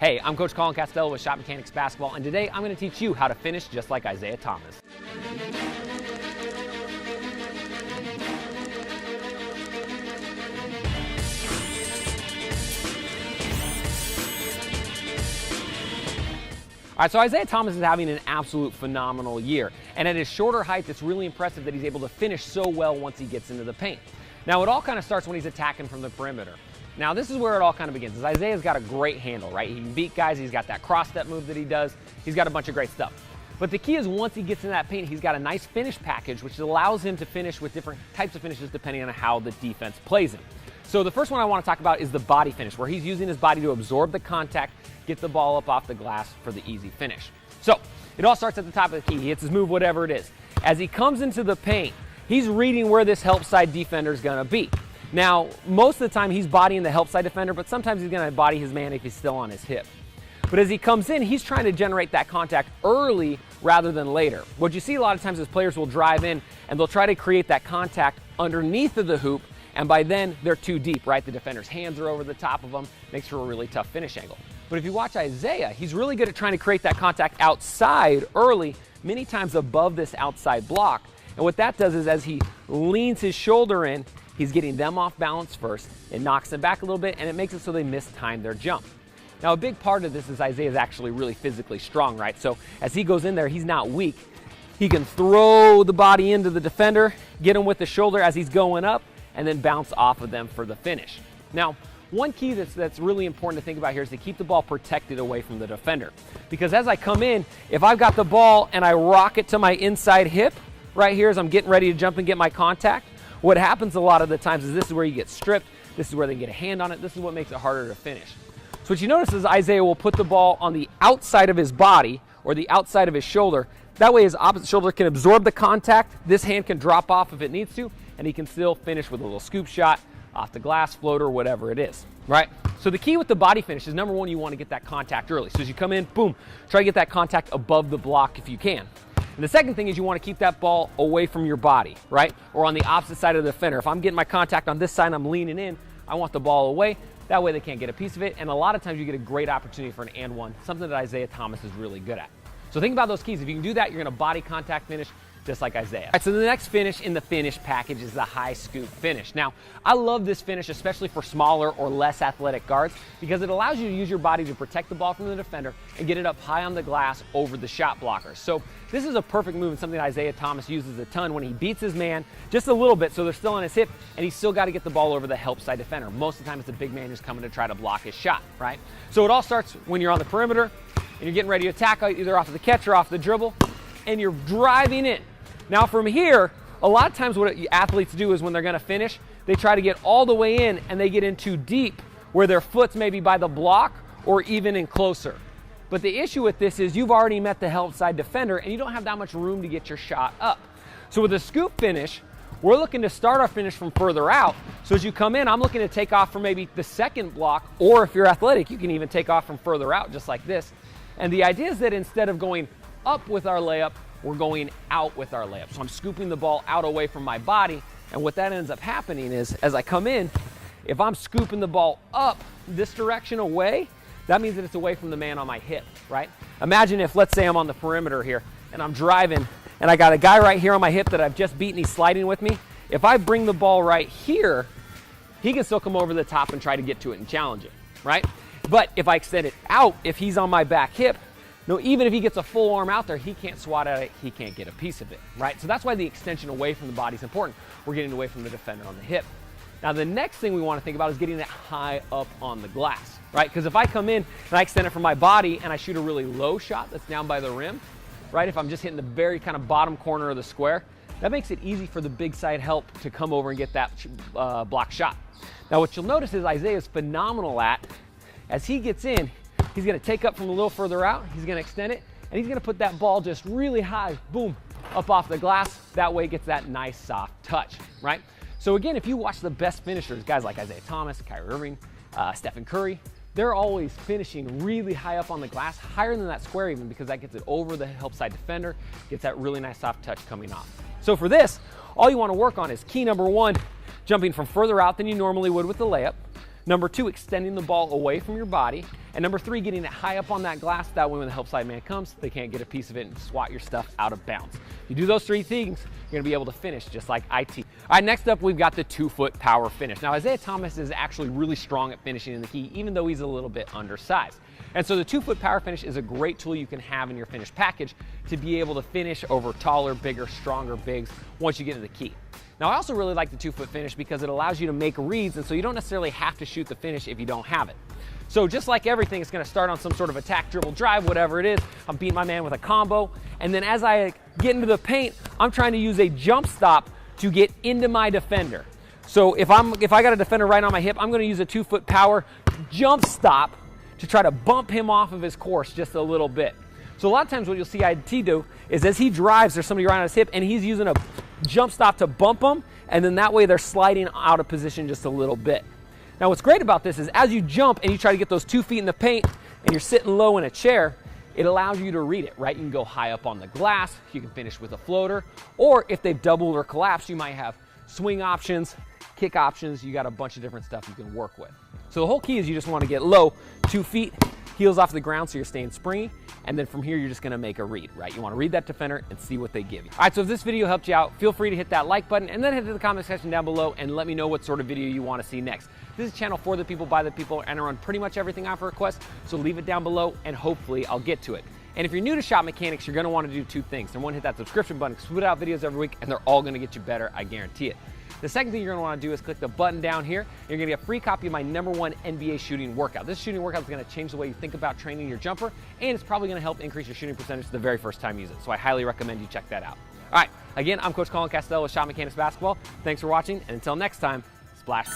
Hey, I'm Coach Colin Castello with Shot Mechanics Basketball, and today I'm going to teach you how to finish just like Isaiah Thomas. All right, so Isaiah Thomas is having an absolute phenomenal year. And at his shorter height, it's really impressive that he's able to finish so well once he gets into the paint. Now, it all kind of starts when he's attacking from the perimeter. Now, this is where it all kind of begins. Is Isaiah's got a great handle, right? He can beat guys. He's got that cross-step move that he does. He's got a bunch of great stuff. But the key is once he gets into that paint, he's got a nice finish package, which allows him to finish with different types of finishes depending on how the defense plays him. So the first one I want to talk about is the body finish, where he's using his body to absorb the contact, get the ball up off the glass for the easy finish. So it all starts at the top of the key. He hits his move, whatever it is. As he comes into the paint, he's reading where this help side defender is going to be. Now, most of the time he's bodying the help side defender, but sometimes he's going to body his man if he's still on his hip. But as he comes in, he's trying to generate that contact early rather than later. What you see a lot of times is players will drive in and they'll try to create that contact underneath of the hoop, and by then they're too deep, right? The defender's hands are over the top of them, makes for a really tough finish angle. But if you watch Isaiah, he's really good at trying to create that contact outside early, many times above this outside block. And what that does is as he leans his shoulder in, he's getting them off balance first. It knocks them back a little bit, and it makes it so they mistime their jump. Now, a big part of this is Isaiah's actually really physically strong, right? So as he goes in there, he's not weak. He can throw the body into the defender, get him with the shoulder as he's going up, and then bounce off of them for the finish. Now, one key that's really important to think about here is to keep the ball protected away from the defender. Because as I come in, if I've got the ball and I rock it to my inside hip, right here as I'm getting ready to jump and get my contact, what happens a lot of the times is this is where you get stripped, this is where they get a hand on it, this is what makes it harder to finish. So what you notice is Isaiah will put the ball on the outside of his body or the outside of his shoulder. That way his opposite shoulder can absorb the contact, this hand can drop off if it needs to, and he can still finish with a little scoop shot, off the glass, floater, whatever it is, right? So the key with the body finish is, number one, you want to get that contact early. So as you come in, boom, try to get that contact above the block if you can. And the second thing is you want to keep that ball away from your body, right? Or on the opposite side of the defender. If I'm getting my contact on this side and I'm leaning in, I want the ball away. That way they can't get a piece of it. And a lot of times you get a great opportunity for an and one, something that Isaiah Thomas is really good at. So think about those keys. If you can do that, you're going to body contact finish just like Isaiah. All right, so the next finish in the finish package is the high scoop finish. Now, I love this finish, especially for smaller or less athletic guards, because it allows you to use your body to protect the ball from the defender and get it up high on the glass over the shot blockers. So this is a perfect move and something that Isaiah Thomas uses a ton when he beats his man just a little bit, so they're still on his hip, and he's still got to get the ball over the help side defender. Most of the time it's a big man who's coming to try to block his shot, right? So it all starts when you're on the perimeter and you're getting ready to attack either off of the catch or off the dribble, and you're driving in. Now from here, a lot of times what athletes do is when they're going to finish, they try to get all the way in and they get in too deep where their foot's maybe by the block or even in closer. But the issue with this is you've already met the help side defender and you don't have that much room to get your shot up. So with a scoop finish, we're looking to start our finish from further out. So as you come in, I'm looking to take off from maybe the second block, or if you're athletic, you can even take off from further out just like this. And the idea is that instead of going up with our layup, we're going out with our layup. So I'm scooping the ball out away from my body, and what that ends up happening is, as I come in, if I'm scooping the ball up this direction away, that means that it's away from the man on my hip, right? Imagine if, let's say I'm on the perimeter here, and I'm driving, and I got a guy right here on my hip that I've just beaten, he's sliding with me. If I bring the ball right here, he can still come over the top and try to get to it and challenge it, right? But if I extend it out, if he's on my back hip, no, even if he gets a full arm out there, he can't swat at it, he can't get a piece of it, right? So that's why the extension away from the body is important. We're getting away from the defender on the hip. Now the next thing we want to think about is getting it high up on the glass, right? Because if I come in and I extend it from my body and I shoot a really low shot that's down by the rim, right? If I'm just hitting the very kind of bottom corner of the square, that makes it easy for the big side help to come over and get that block shot. Now what you'll notice is Isaiah is phenomenal at, as he gets in, he's going to take up from a little further out, he's going to extend it, and he's going to put that ball just really high, boom, up off the glass. That way it gets that nice soft touch, right? So again, if you watch the best finishers, guys like Isaiah Thomas, Kyrie Irving, Stephen Curry, they're always finishing really high up on the glass, higher than that square even, because that gets it over the help side defender, gets that really nice soft touch coming off. So for this, all you want to work on is key number one, jumping from further out than you normally would with the layup. Number 2, extending the ball away from your body. And number 3, getting it high up on that glass. That way when the help side man comes, they can't get a piece of it and swat your stuff out of bounds. You do those 3 things, you're gonna be able to finish just like IT. All right, next up, we've got the 2-foot power finish. Now, Isaiah Thomas is actually really strong at finishing in the key, even though he's a little bit undersized. And so the 2-foot power finish is a great tool you can have in your finish package to be able to finish over taller, bigger, stronger bigs once you get into the key. Now, I also really like the 2-foot finish because it allows you to make reads, and so you don't necessarily have to shoot the finish if you don't have it. So just like everything, it's gonna start on some sort of attack, dribble, drive, whatever it is. I'm beating my man with a combo, and then as I get into the paint, I'm trying to use a jump stop to get into my defender. So if I got a defender right on my hip, I'm gonna use a 2-foot power jump stop to try to bump him off of his course just a little bit. So a lot of times what you'll see IT do is as he drives, there's somebody right on his hip, and he's using a jump stop to bump them, and then that way they're sliding out of position just a little bit. Now what's great about this is as you jump and you try to get those 2 feet in the paint and you're sitting low in a chair, it allows you to read it, right? You can go high up on the glass, you can finish with a floater, or if they've doubled or collapsed, you might have swing options, kick options, you got a bunch of different stuff you can work with. So the whole key is you just wanna get low, 2 feet, heels off the ground so you're staying springy, and then from here you're just gonna make a read, right? You wanna read that defender and see what they give you. All right, so if this video helped you out, feel free to hit that like button and then head to the comment section down below and let me know what sort of video you wanna see next. This is a channel for the people, by the people, and I run pretty much everything out for request, so leave it down below and hopefully I'll get to it. And if you're new to Shop Mechanics, you're gonna wanna do 2 things. Number 1, hit that subscription button, because we put out videos every week and they're all gonna get you better, I guarantee it. The second thing you're gonna wanna do is click the button down here. You're gonna get a free copy of my #1 NBA shooting workout. This shooting workout is gonna change the way you think about training your jumper, and it's probably gonna help increase your shooting percentage the very first time you use it. So I highly recommend you check that out. All right, again, I'm Coach Colin Castell with Shop Mechanics Basketball. Thanks for watching, and until next time, splash.